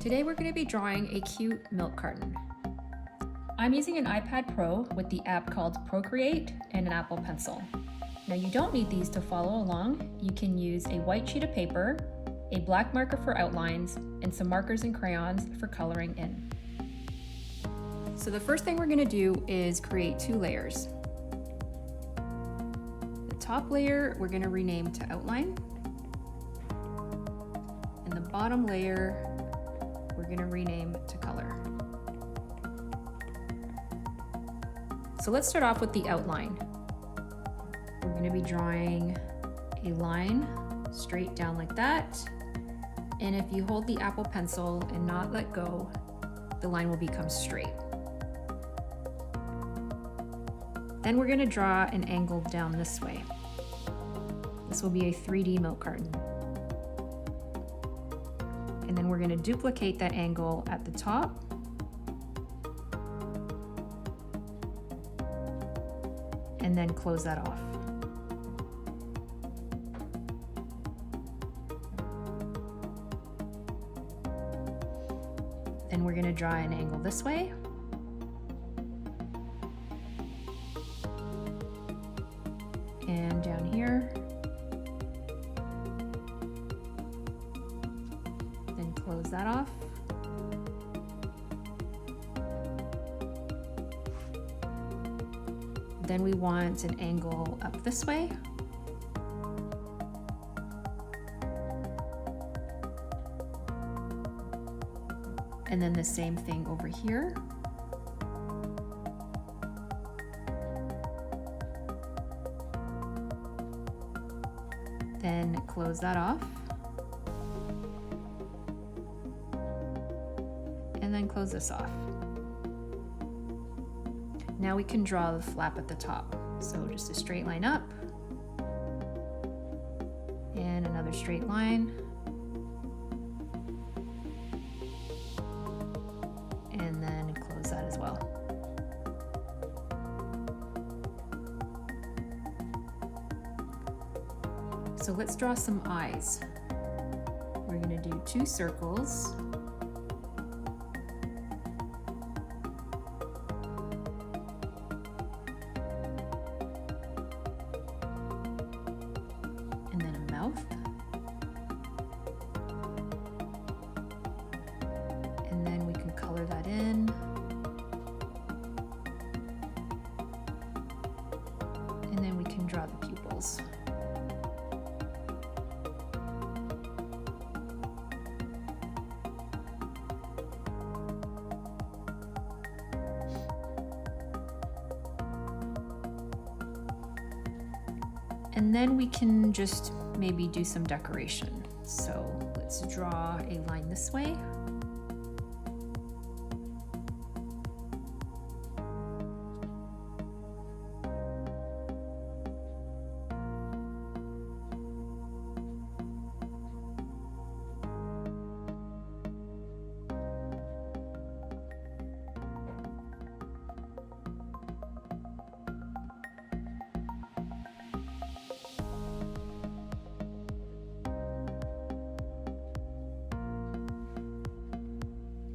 Today we're going to be drawing a cute milk carton. I'm using an iPad Pro with the app called Procreate and an Apple Pencil. Now you don't need these to follow along. You can use a white sheet of paper, a black marker for outlines, and some markers and crayons for coloring in. So the first thing we're going to do is create 2 layers. The top layer we're going to rename to outline, and the bottom layer we're going to rename to color. So let's start off with the outline. We're going to be drawing a line straight down like that. And if you hold the Apple Pencil and not let go, the line will become straight. Then we're going to draw an angle down this way. This will be a 3D milk carton. And then we're going to duplicate that angle at the top. And then close that off. Then we're going to draw an angle this way. And down here. Then close that off. Then we want an angle up this way. And then the same thing over here. Then close that off. And then close this off. Now we can draw the flap at the top. So just a straight line up. And another straight line. And then close that as well. So let's draw some eyes. We're going to do 2 circles. And then a mouth. And then we can color that in. And then we can draw the pupils. And then we can just maybe do some decoration. So let's draw a line this way.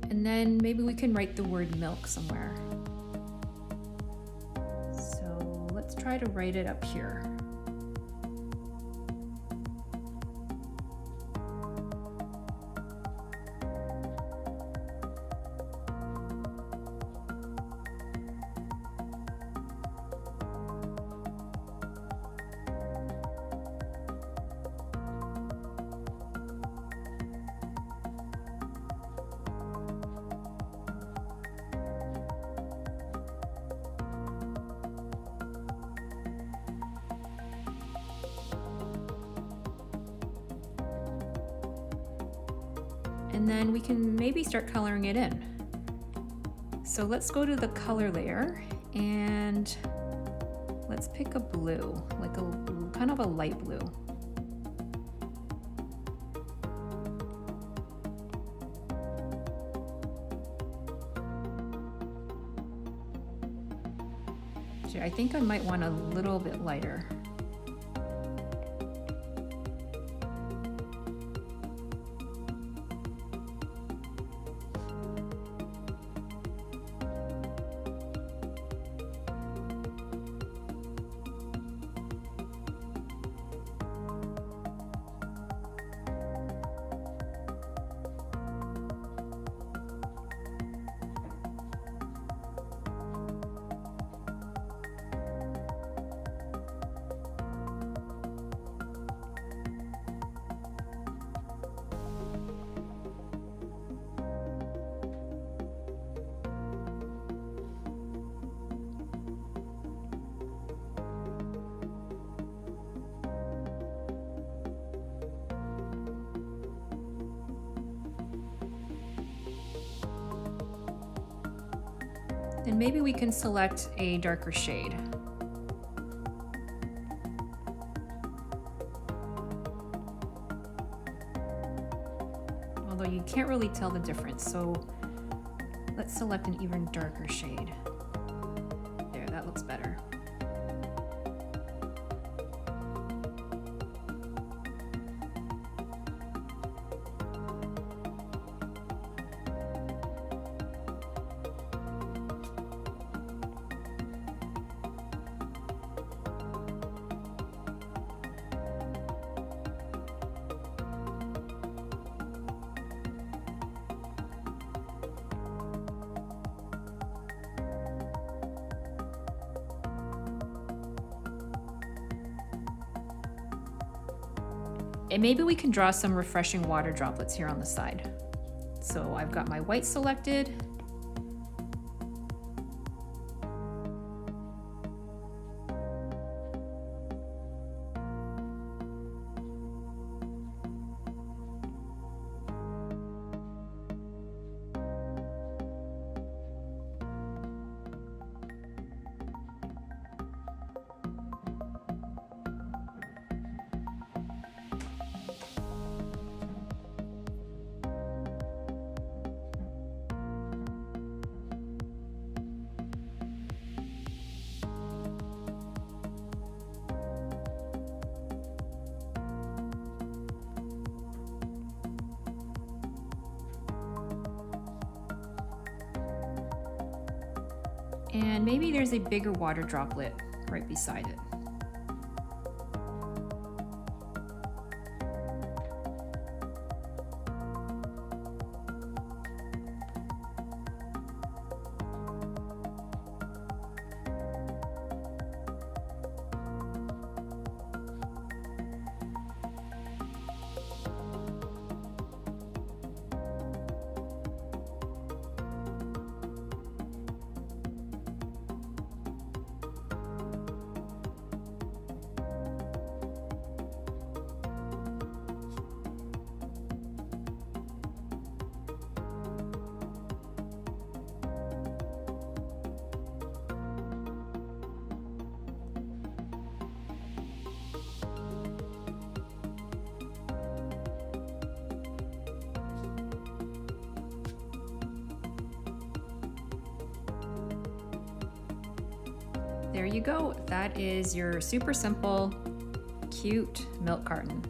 And then maybe we can write the word milk somewhere. So let's try to write it up here. And then we can maybe start coloring it in. So let's go to the color layer and let's pick a blue, like a kind of a light blue. Actually, I think I might want a little bit lighter. then maybe we can select a darker shade. Although you can't really tell the difference, so let's select an even darker shade. There, that looks better. And maybe we can draw some refreshing water droplets here on the side. So I've got my white selected. And maybe there's a bigger water droplet right beside it. There you go. That is your super simple, cute milk carton.